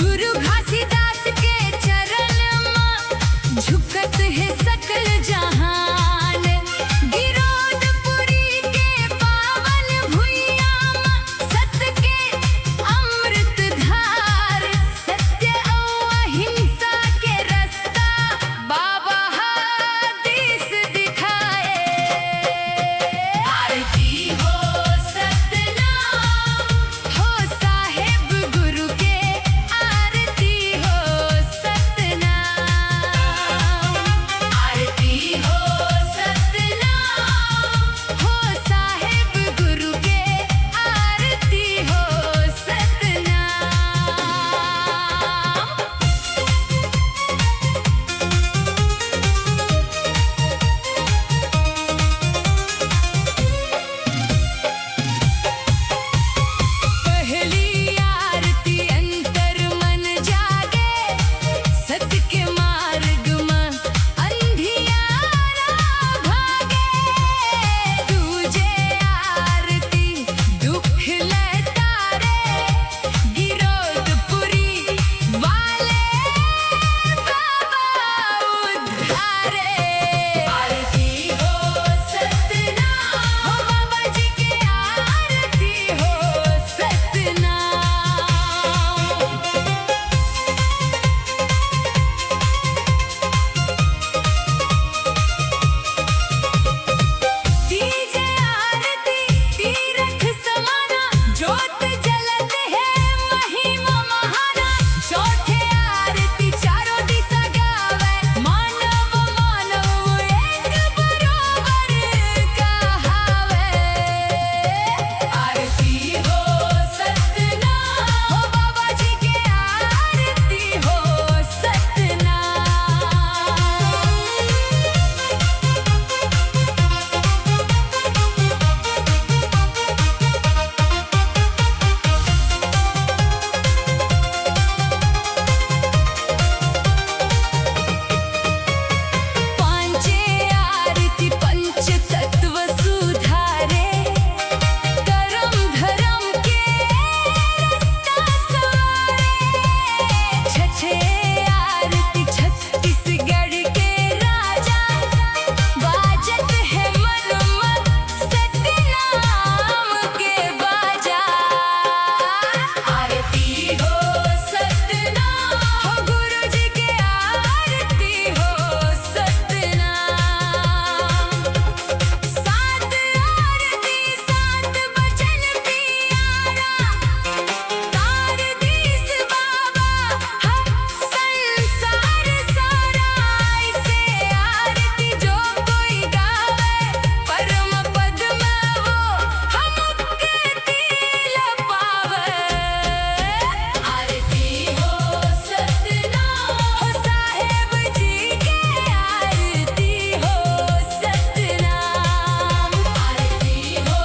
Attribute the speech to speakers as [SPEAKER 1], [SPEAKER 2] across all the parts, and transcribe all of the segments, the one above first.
[SPEAKER 1] गुरु घासीदास के चरण में झुकत है सकल जहान। गिरौदपुरी के पावन भुइया में सत्य के अमृत धार। सत्य और अहिंसा के रास्ता बाबा हादीस दिखाए। आरती हो सतनाम हो साहेब गुरु के, आरती हो सतनाम। आरती हो सतनाम हो साहेब गुरु के, आरती हो सतनाम। पहली आरती अंतर मन जागे, सत्य के मार्ग में अंधियारा भागे। दूजे आरती दुख लतारे, गिरौदपुरी वाले बाबा उद्धारे। आरती हो सतनाम हो बाबा जी के, आरती हो सतनाम। तीजे आरती तीरथ समाना, ज्योत जलत है महिमा महाना। चौथे आरती चारों दिशा गावे, मानव मानव एक बरोबर कहावे। आरती हो सतनाम हो बाबा जी के, आरती हो सतनाम। पांचे आरती पंच तत्व सुधारे, करम धर्म के रास्ता सवारे। छठे आरती छत्तीसगढ़ के राजा, बाजत है मन में सतनाम के बाजा। आरती हो सतनाम हो गुरु जी के, आरती हो सतनाम। सात आरती सात बचन पियारा, तार दीस बाबा हर संसार सारा। ऐसे आरती जो कोई गावे, परम पद में वो मुक्ति पावे। आरती हो सतनाम हो साहेब जी के, आरती हो सतनाम। आरती हो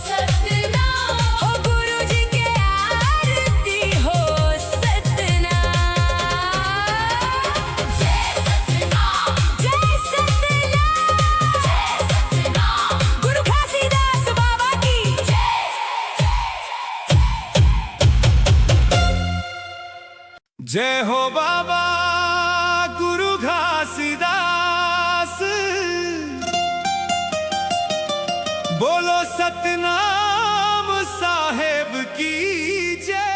[SPEAKER 1] सतनाम हो गुरु जी के, आरती हो सतनाम। जय सतनाम जय सतनाम जय सतनाम, गुरु घासीदास बाबा की जय।
[SPEAKER 2] जय हो बाबा गुरु घासीदास, बोलो सतनाम साहेब की जय।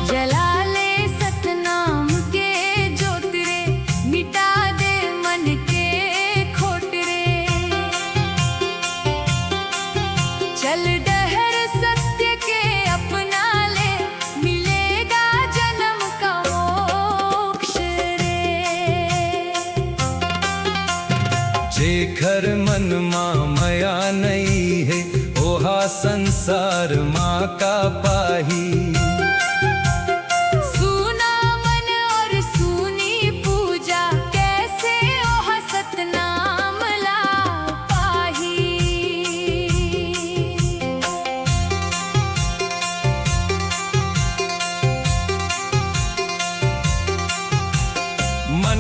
[SPEAKER 1] जला ले सतनाम के ज्योत रे, मिटा दे मन के खोट रे। चल डहर सत्य के अपना ले, मिलेगा जन्म का मोक्ष रे।
[SPEAKER 2] जेखर मन मां मया नहीं है, ओहा संसार माँ का पाही।
[SPEAKER 1] सूना मन और सूनी पूजा, कैसे ओह सतनाम ला पाही।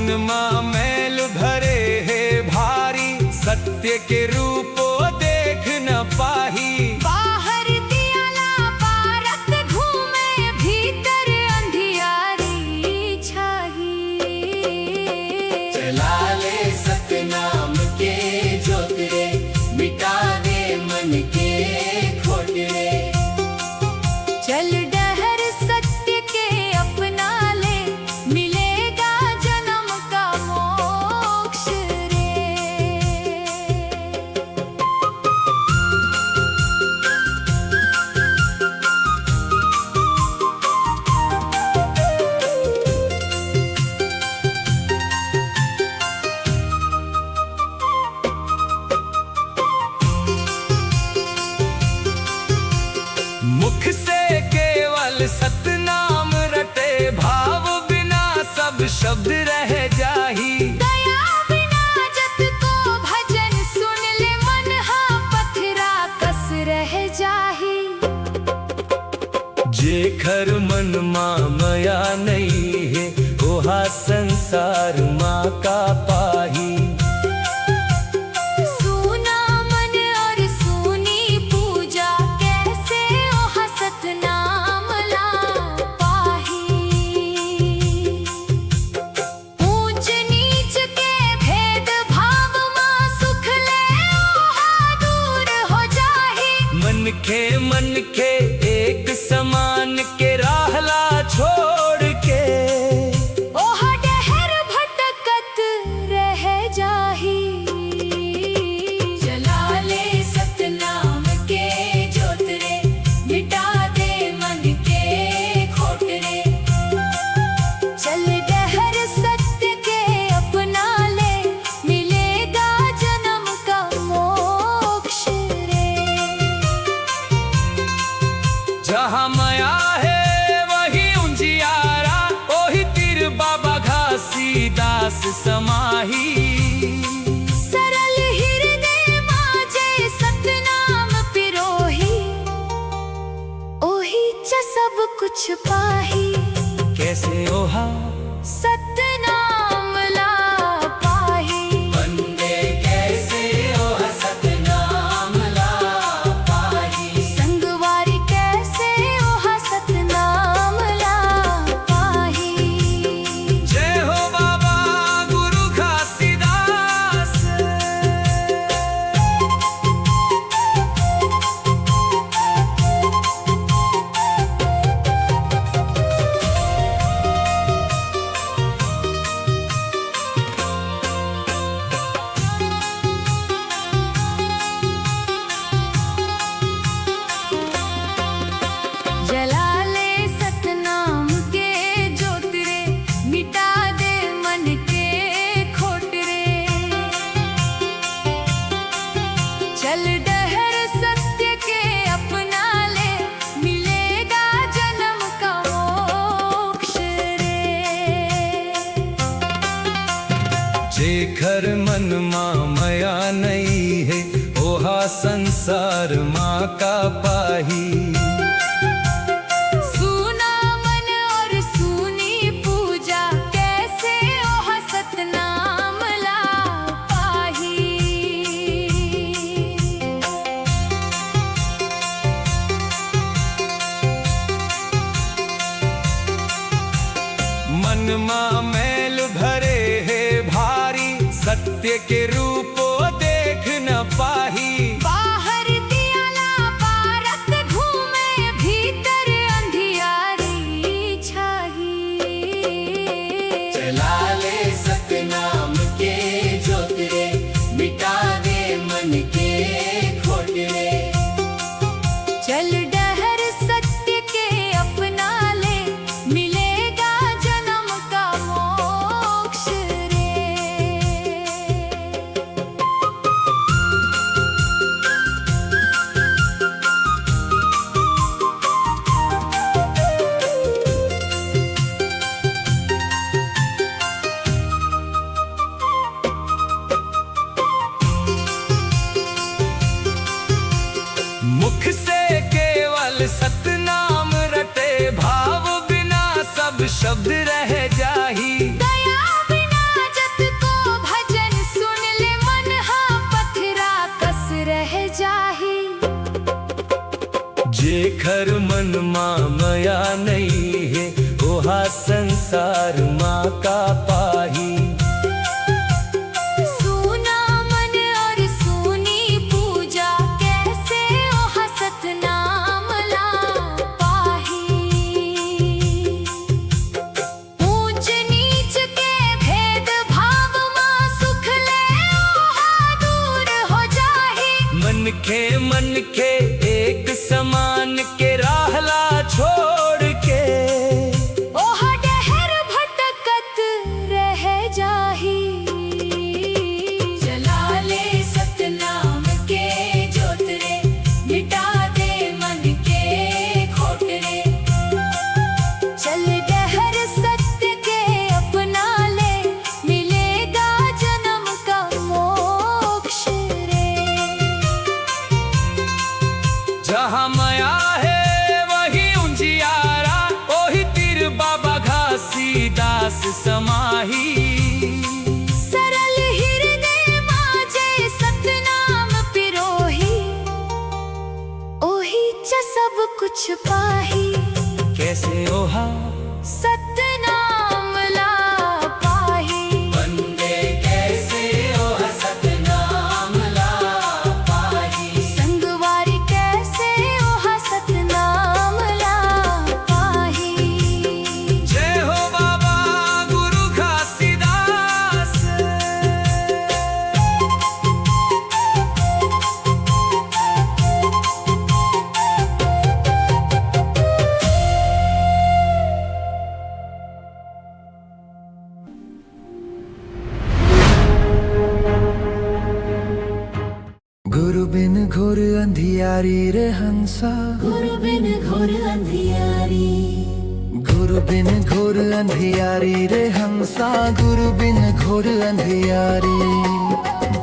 [SPEAKER 2] मनमा मैल भरे है भारी, सत्य के रूपो देख न पाही।
[SPEAKER 1] बाहर दियाला पारत घूमे, भीतर अंधियारी छाही।
[SPEAKER 3] जला ले सतनाम के ज्योत रे, मिटा दे मन के खोट रे।
[SPEAKER 1] चल डहर सत्य के अपना ले, मिलेगा जन्म का मोक्ष रे।
[SPEAKER 2] मुख से केवल सतनाम रटे, भाव बिना सब शब्द रह जाही।
[SPEAKER 1] दया बिना जत को भजन सुन ले, मन हा पथरा कस रह जाही।
[SPEAKER 2] जेखर मन माया नहीं है, ओहा संसार माँ का पाही।
[SPEAKER 1] सूना मन और सूनी पूजा, कैसे ओहा सतनाम ला पाही। ऊंच नीच के भेद भाव मां, सुख ले ओहा दूर हो जाही।
[SPEAKER 2] मन के एक समान के राहला छोड़ के,
[SPEAKER 1] ओहा डहर भटकत रह जाही। जला ले सतनाम के ज्योत रे, मिटा दे मन के खोट रे। चल डहर सत्य के अपना ले, मिलेगा जन्म का मोक्ष रे।
[SPEAKER 2] जहाँ माया है वही उजियारा, ओही तिर बाबा घासीदास समाही।
[SPEAKER 1] सरल हृदय माजे सतनाम पिरोही, ओही च सब कुछ पाही।
[SPEAKER 2] कैसे ओहा
[SPEAKER 1] सतनाम ला पाही।
[SPEAKER 3] बंदे कैसे ओह सतनाम ला पाही।
[SPEAKER 1] संगवारी कैसे ओहा सतनाम ला पाही।
[SPEAKER 2] जय हो बाबा गुरु घासीदास।
[SPEAKER 1] जला ले सतनाम के ज्योत रे, मिटा दे मन के खोट रे। चल डहर सत्य के अपना ले, मिलेगा जन्म का मोक्ष रे।
[SPEAKER 2] जेखर मन माया नहीं है, ओहा संसार माँ का पाही।
[SPEAKER 1] सूना मन और सूनी पूजा, कैसे ओहा सतनाम ला पाही।
[SPEAKER 2] मनमा मैल भरे है भारी, सत्य के रूपो देख न पाही।
[SPEAKER 1] बाहर दियाला पारत घूमे, भीतर अंधियारी छाही।
[SPEAKER 3] जला ले सतनाम के ज्योत रे, मिटा दे मन के खोट रे।
[SPEAKER 1] चल डहर सत्य के अपना ले, मिलेगा जन्म का मोक्ष रे।
[SPEAKER 2] मुख से केवल सतनाम रटे, भाव बिना सब शब्द रह जाही।
[SPEAKER 1] दया बिना
[SPEAKER 2] संसार माँ का पाही।
[SPEAKER 1] सूना मन और सूनी पूजा, कैसे ओह सतनाम ला पाही। ऊंच नीच के भेद भाव माँ, सुख ले ओहा दूर हो जाही।
[SPEAKER 2] मन के एक समान के राहला छोड़ के,
[SPEAKER 1] ओह डहर भटकत रह जाही। जला ले सतनाम के जोत रे, मिटा दे मन के खोट रे। चल डहर सत्य के अपना ले, मिलेगा जन्म का मोक्ष रे।
[SPEAKER 2] जहाँ माया है वही उजियारा, ओही तीर बाबा घासीदास समाही।
[SPEAKER 1] सरल हृदय माजे सतनाम पिरोही, ओही च सब कुछ पाही।
[SPEAKER 2] कैसे ओहा
[SPEAKER 1] सतनाम ला पाही।
[SPEAKER 3] बंदे कैसे ओह सतनाम ला पाही।
[SPEAKER 1] संगवारी कैसे ओह सतनाम ला पाही।
[SPEAKER 2] जय हो बाबा गुरु घासीदास। गुरु बिन घोर अंधियारी रे हंसा,
[SPEAKER 3] गुरु बिन घोर अंधियारी।
[SPEAKER 2] गुरु बिन घोर अंधियारी रे हंसा, गुरु बिन घोर अंधियारी।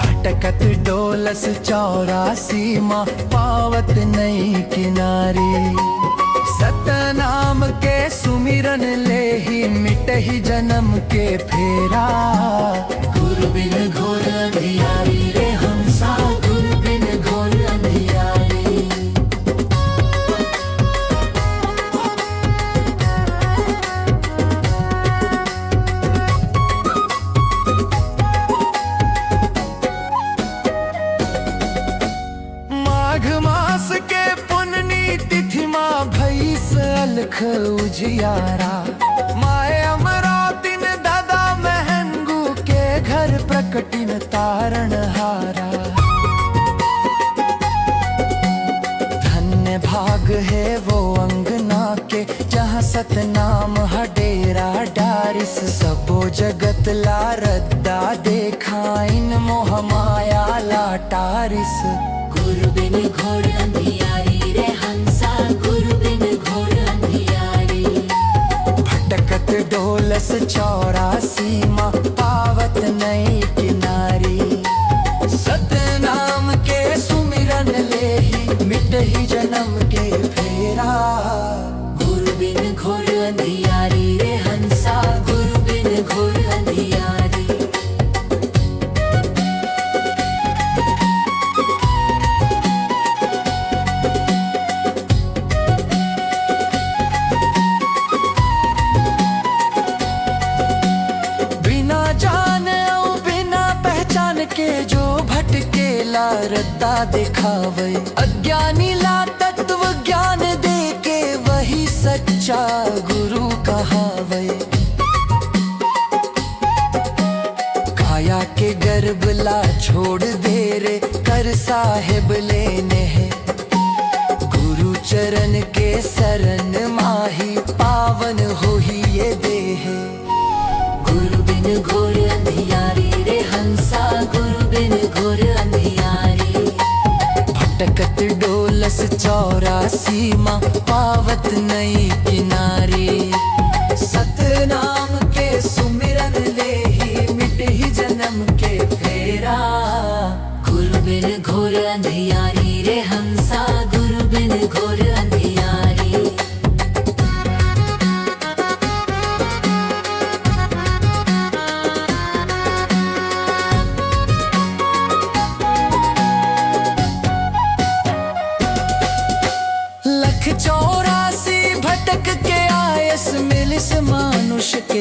[SPEAKER 2] भटकत डोलस चौरासी माँ, पावत नई किनारी। सतनाम के सुमिरन ले ही मिट ही जन्म के फेरा।
[SPEAKER 3] गुरु बिन घोर अंधियारी रे हंसा, गुरु बिन घोर अंधियारी।
[SPEAKER 2] माघ मास के पुन्नी तिथि माँ भैस अलख उजियारा। माए अमरावती ने दादा महंगू के घर प्रकटिन तारण हारा। धन्य भाग है वो अंगना के, जहाँ सतनाम हडेरा डारिस। सबो जगत ला रद्दा देखा, इन मोह माया लाटारिस।
[SPEAKER 3] गुरु बिन घोर अंधियारी रे हंसा, गुरु बिन घोर अंधियारी।
[SPEAKER 2] भटकत डोलस चौरासी माँ, पावत नई किनारी। सतनाम के सुमिरन ले ही मिट ही जन्म के फेरा।
[SPEAKER 3] गुरु बिन घोर अंधियारी रे हंसा, गुरु बिन घोर अंधियारी।
[SPEAKER 2] बिना जान और बिना पहचान के जो भटकेला रद्दा दिखावे। अज्ञानी ला तत्व ज्ञान दे के, वही सच्चा गुरु कहावे। काया के गर्भ ला छोड़ दे रे, कर साहेब लेने हैं। गुरु चरण के शरण माही, पावन हो ही ये देह।
[SPEAKER 3] गुरु बिन घोर अंधियारी रे हंसा, गुरु बिन घोर अंधियारी।
[SPEAKER 2] भटकत डोलस चौरासी माँ, पावत नई किनारी। सतनाम के सुमिरन ले ही मिट ही जन्म के फेरा।
[SPEAKER 3] गुरु बिन घोर अंधियारी रे हंसा, गुरु बिन घोर अंधियारी।
[SPEAKER 2] लख चौरासी भटक के आयस मिलिस मानुष के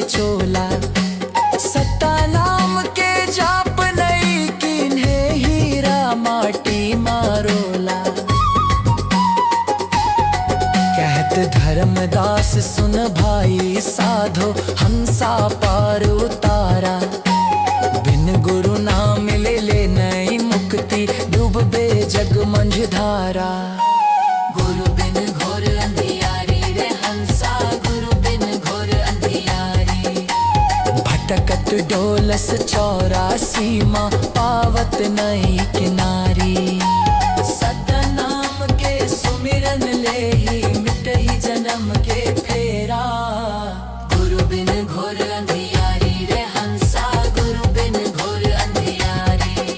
[SPEAKER 2] रमदास सुन भाई साधो हंसा पार उतारा। बिन गुरु ना मिले ले नई मुक्ति, डूबे जग मंझधारा।
[SPEAKER 1] गुरु बिन घोर अंधियारी रे हंसा, गुरु बिन घोर अंधियारी।
[SPEAKER 2] भटकत डोलस चौरासी माँ, पावत नई किनारी। सतनाम के सुमिरन ले ही मिटहि जन्म के फेरा।
[SPEAKER 1] गुरु बिन घोर अंधियारी रे हंसा, गुरु बिन घोर अंधियारी।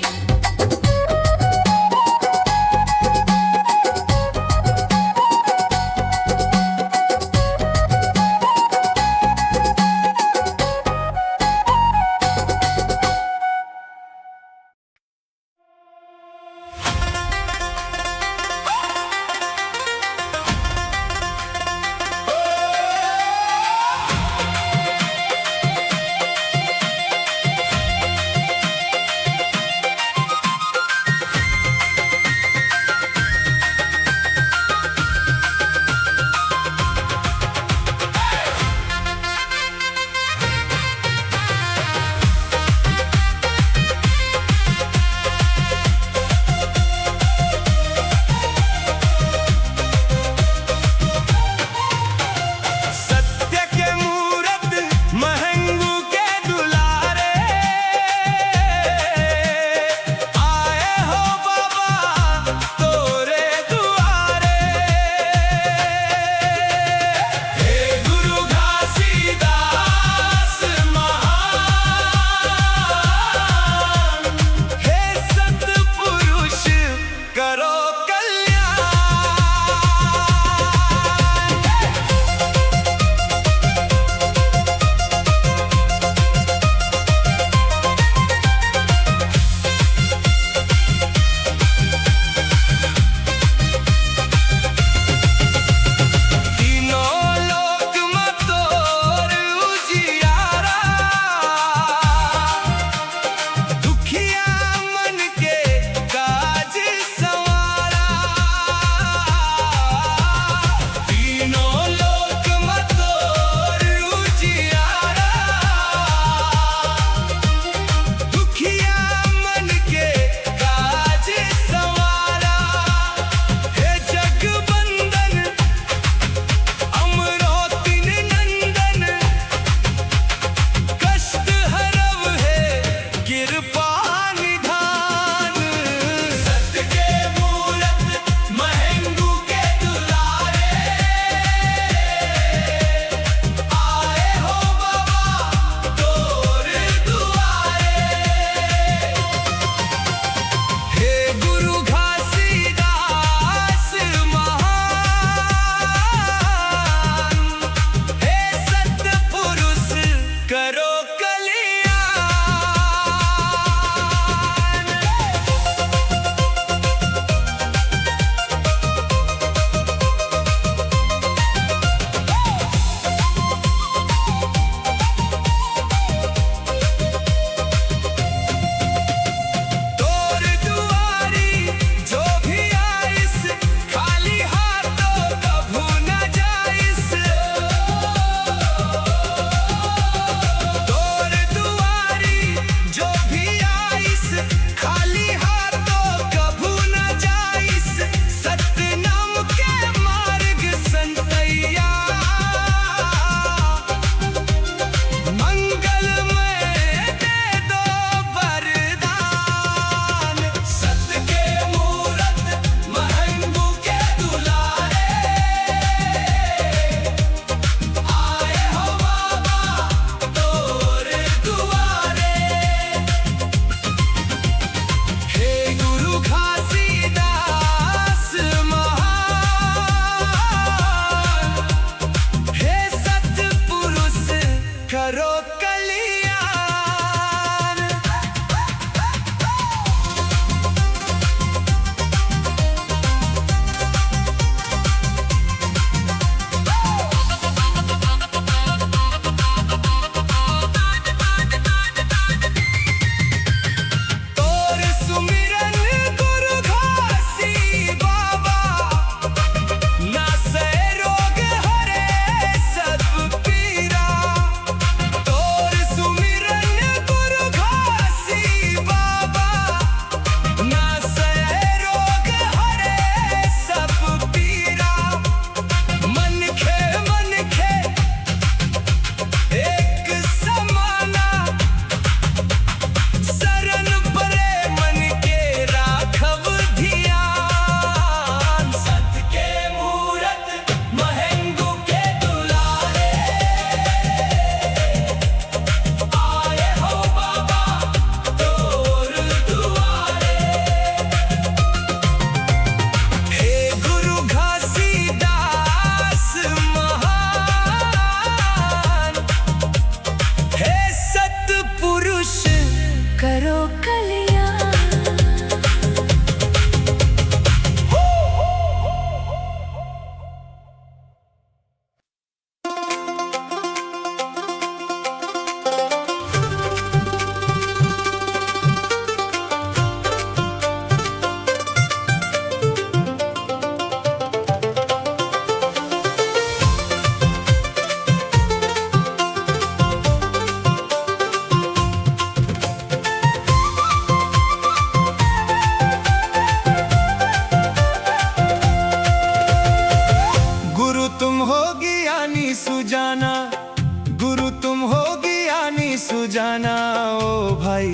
[SPEAKER 4] जाना ओ भाई,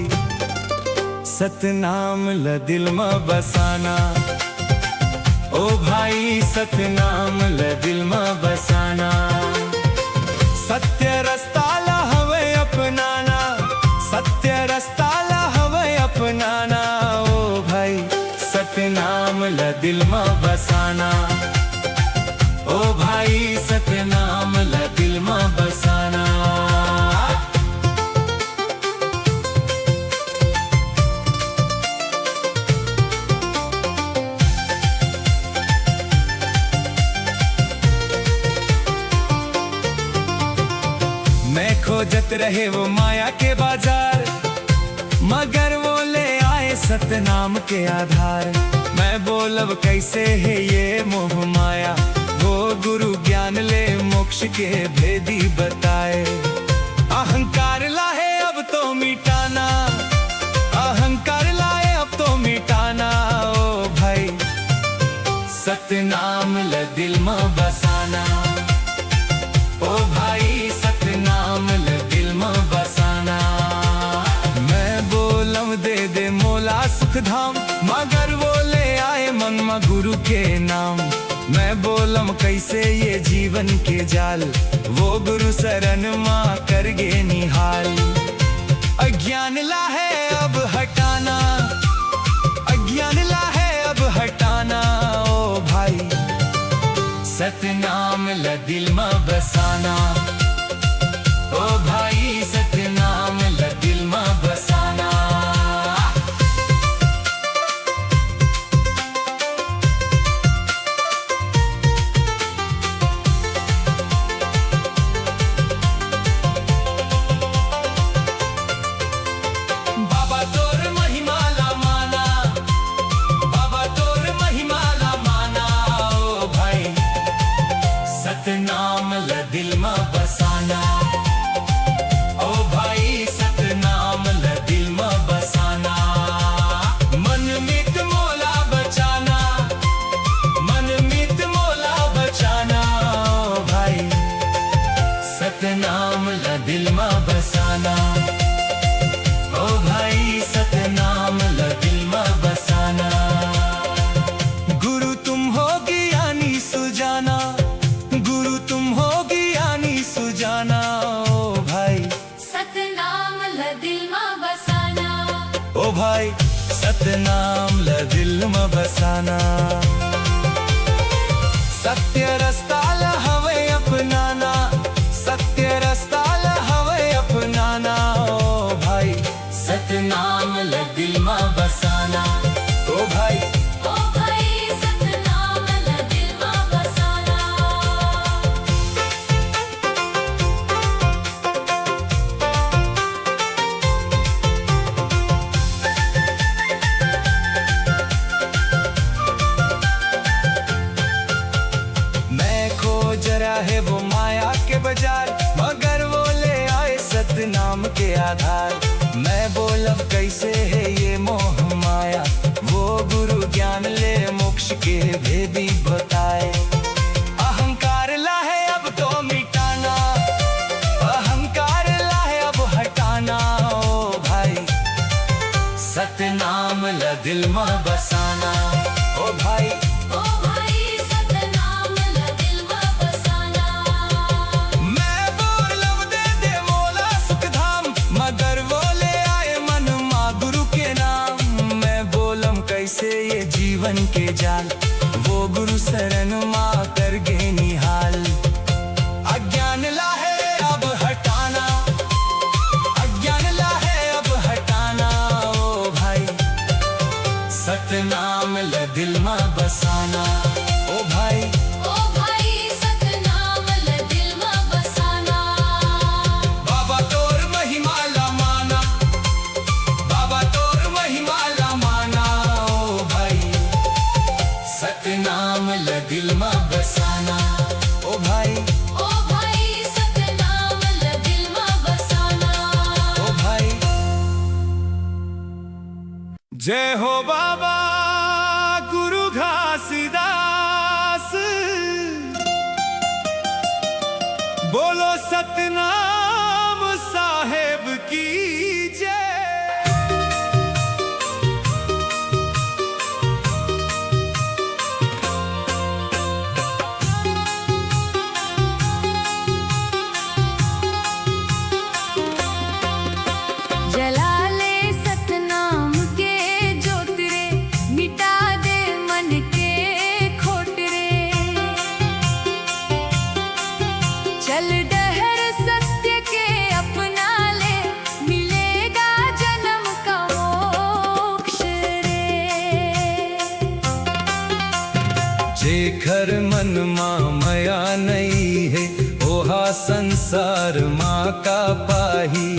[SPEAKER 4] सतनाम ल दिल में बसाना ओ भाई, सतनाम ल दिल में बसाना। सत्य रस्ता ला हवे अपनाना, सत्य रस्ता ला हवे अपनाना ओ भाई, सतनाम ल दिल में बसाना ओ भाई, सतनाम ल दिल में बसाना। मैं खोजत रहे वो माया के बाजार, मगर वो ले आए सतनाम के आधार। मैं बोलब कैसे है ये मोह माया, वो गुरु ज्ञान ले मोक्ष के भेदी बताए। अहंकार लाए अब तो मिटाना, अहंकार लाए अब तो मिटाना ओ भाई, सतनाम ल दिल में बसाना ओ भाई, सतनाम ल दिल में बसाना। मैं बोलम दे दे मोला सुख धाम, मगर वो ले आए मन में गुरु के नाम। मैं बोलम कैसे ये जीवन के जाल, वो गुरु शरण माँ कर गे निहाल। अज्ञान ला है अब हटाना, अज्ञान ला है अब हटाना ओ भाई, सतनाम ल दिल में बसाना ओ भाई, सतनाम ल दिल में बसाना। बाबा तोर महिमा ला माना, बाबा तोर महिमा ला माना ओ भाई, सतनाम ल दिल में बसाना ओ भाई, सतनाम ल दिल में बसाना। मन मित मोला बचाना, मन मित मोला बचाना ओ भाई, सतनाम ल दिल में बसाना ओ भाई, सतनाम ल दिल में बसाना। गुरु तुम हो ज्ञानी सुजाना, गुरु तुम हो ज्ञानी सुजाना ओ भाई,
[SPEAKER 1] सतनाम ल दिल में बसाना
[SPEAKER 4] ओ भाई, सतनाम ल दिल में बसाना। सत्य रस्ता ला हवे अपनाना, सत्य रस्ता ला हवे अपनाना ओ भाई, सतनाम ल दिल में बसाना ओ भाई,
[SPEAKER 1] ओ भाई, सतनाम ल दिल में बसाना।
[SPEAKER 4] मैं खोज रहा है वो माया के बाजार, मगर वो ले आए सतनाम के आधार। मैं बोलब कैसे है ये मोह माया, वो गुरु ज्ञान ले मोक्ष के भेदी बताए। अहंकार ला है अब तो मिटाना, अहंकार ला है अब हटाना ओ भाई, सतनाम ल दिल में बसाना ओ भाई,
[SPEAKER 1] ओ भाई, सतनाम ल दिल में बसाना।
[SPEAKER 4] मैं बोलब दे दे मोला सुख धाम, मगर वो ले आए मन माँ गुरु के नाम। मैं बोलम कैसे ये जीवन के जाल, वो गुरु शरण माँ कर गे निहाल। अज्ञान ला है अब हटाना, अज्ञान ला है अब हटाना ओ भाई, सतनाम ल दिल में बसाना ओ भाई,
[SPEAKER 1] ओ भाई, सतनाम ल दिल में बसाना।
[SPEAKER 4] बाबा तोर महिमा ला माना, बाबा तोर महिमा ला माना ओ भाई, सतनाम ल दिल में बसाना ओ भाई,
[SPEAKER 1] ओ भाई, सतनाम ल दिल में बसाना।
[SPEAKER 4] ओ भाई। जय हो बाबा गुरु घासीदास, बोलो सतनाम साहेब की जेकर मन माया नहीं है ओहा संसार माँ का पाही।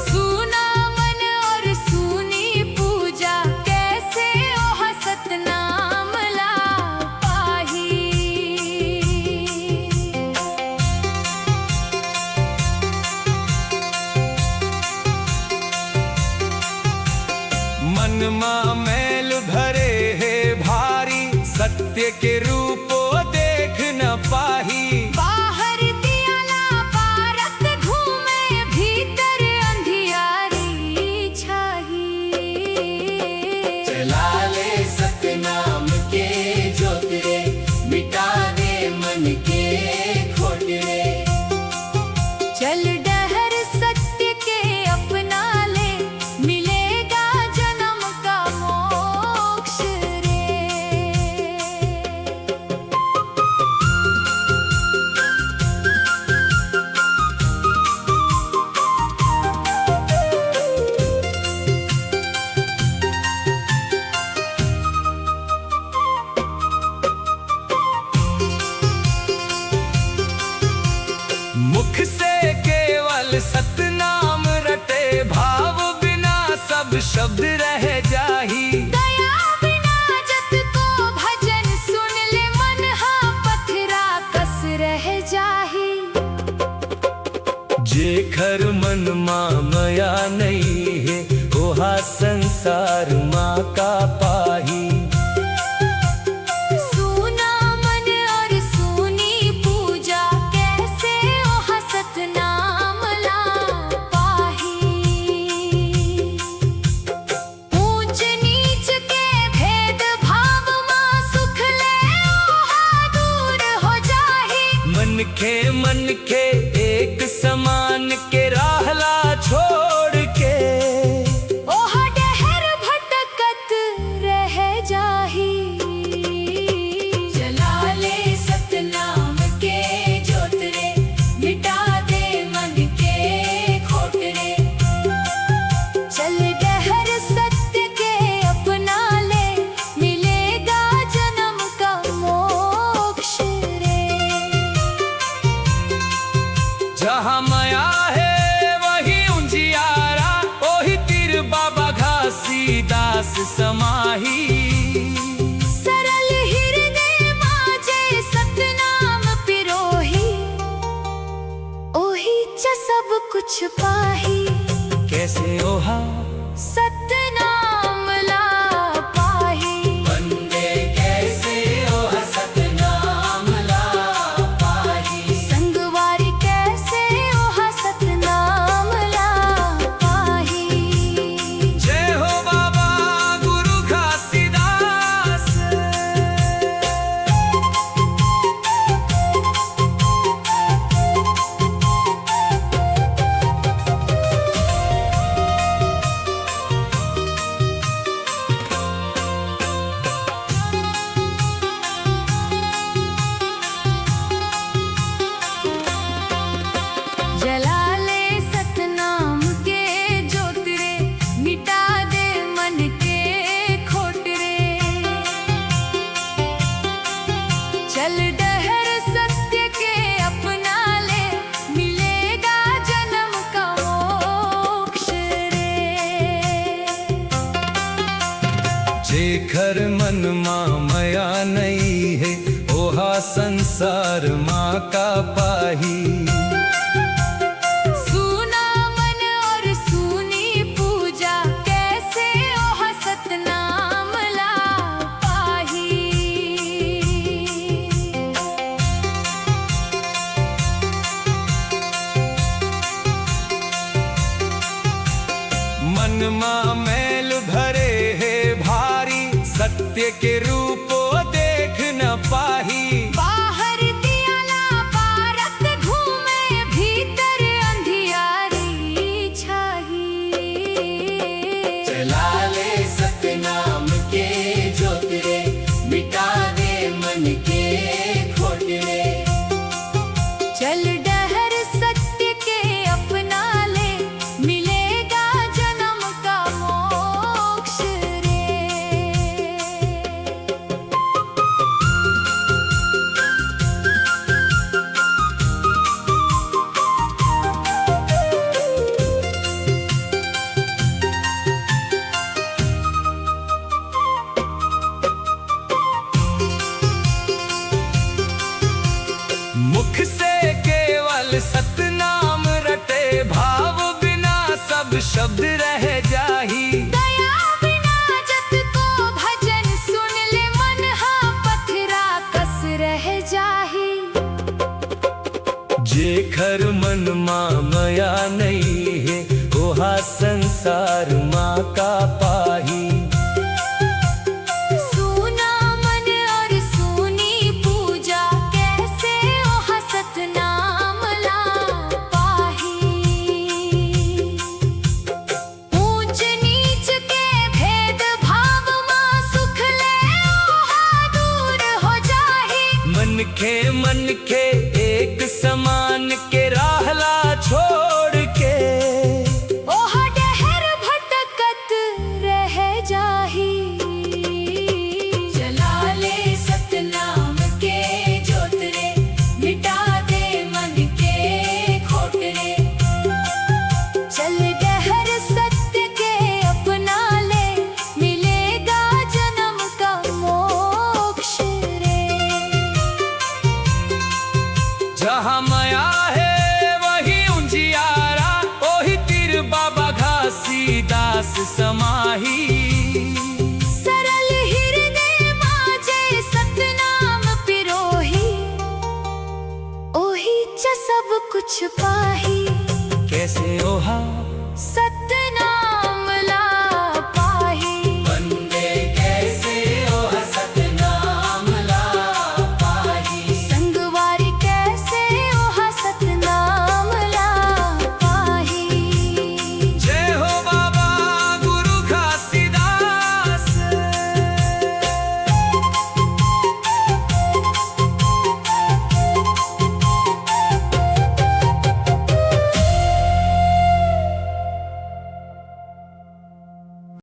[SPEAKER 1] सूना मन और सूनी पूजा कैसे ओहा सतनाम ला पाही।
[SPEAKER 4] मन माँ मैल भरे है भारी सत्य के रूपो देख न पाही।
[SPEAKER 1] बाहर दियाला पारत घूमे भीतर अंधियारी छाही।
[SPEAKER 3] चला ले सतनाम के ज्योत रे मिटा दे मन के खोट रे।
[SPEAKER 1] चल डहर सत्य के अपना ले मिलेगा जन्म का मोक्ष रे।
[SPEAKER 4] मुख से केवल सतनाम रटे भाव बिना सब शब्द रह जाही।
[SPEAKER 1] दया बिना जत को भजन सुन ले मन हा पथरा कस रह जाही।
[SPEAKER 4] जेकर मन माया नहीं है ओहा संसार माँ का पाही।
[SPEAKER 1] सूना मन और सूनी पूजा कैसे ओहा सतनाम ला पाही। ऊंच नीच के भेद भाव मां सुख ले ओहा दूर हो जाही।
[SPEAKER 4] मन के एक समान के राहला छोड़ के
[SPEAKER 1] ओहा डहर भटकत रह जाही। जला ले सतनाम के ज्योत रे मिटा दे मन के खोट रे। चल डहर सत्य के अपना ले मिलेगा जन्म का मोक्ष रे।
[SPEAKER 4] जहाँ माया है वही उजियारा ओही तिर बाबा घासीदास समाही।
[SPEAKER 1] सरल हृदय माजे सतनाम पिरोही। ओही च सब कुछ पाही।
[SPEAKER 4] कैसे ओहा
[SPEAKER 1] सतनाम ला पाही।
[SPEAKER 3] बंदे कैसे ओह सतनाम ला पाही।
[SPEAKER 1] संगवारी कैसे ओहा सतनाम ला पाही।
[SPEAKER 4] जय हो बाबा गुरु घासीदास।
[SPEAKER 1] जला ले सतनाम के ज्योत रे मिटा दे मन के खोट रे। चल डहर सत्य के अपना ले मिलेगा जन्म का मोक्ष रे।
[SPEAKER 4] जेकर मन माया नहीं है ओहा संसार माँ का पाही।
[SPEAKER 1] सूना मन और सूनी पूजा कैसे ओहा सतनाम ला पाही।
[SPEAKER 4] मन माँ मैल भरे है भारी सत्य के रूपो देख न पाही।
[SPEAKER 1] बाहर दियाला पारत घूमे भीतर अंधियारी छाही।
[SPEAKER 3] चला ले सतनाम के ज्योत रे मिटा दे मन के खोट रे।
[SPEAKER 1] चल डहर सत्य के अपना ले मिलेगा जन्म का मोक्ष रे।
[SPEAKER 4] माया नहीं है ओहा संसार माँ का पाही।
[SPEAKER 1] सूना मन और सूनी पूजा कैसे ओहा सतनाम ला पाही। ऊंच नीच के भेद भाव माँ सुख ले ओहा दूर हो जाही।
[SPEAKER 4] मन के एक समान के राहला छोड़ के
[SPEAKER 1] ओहा डहर भटकत रह जाही। जला ले सतनाम के जोत रे मिटा दे मन के खोट रे। चल डहर सत्य के अपना ले मिलेगा जन्म का मोक्ष रे।
[SPEAKER 4] जहाँ माया है वही उजियारा ओही तीर बाबा घासीदास समाही।
[SPEAKER 1] सरल हृदय माजे सतनाम पिरोही। ओही च सब कुछ पाही।
[SPEAKER 4] कैसे ओहा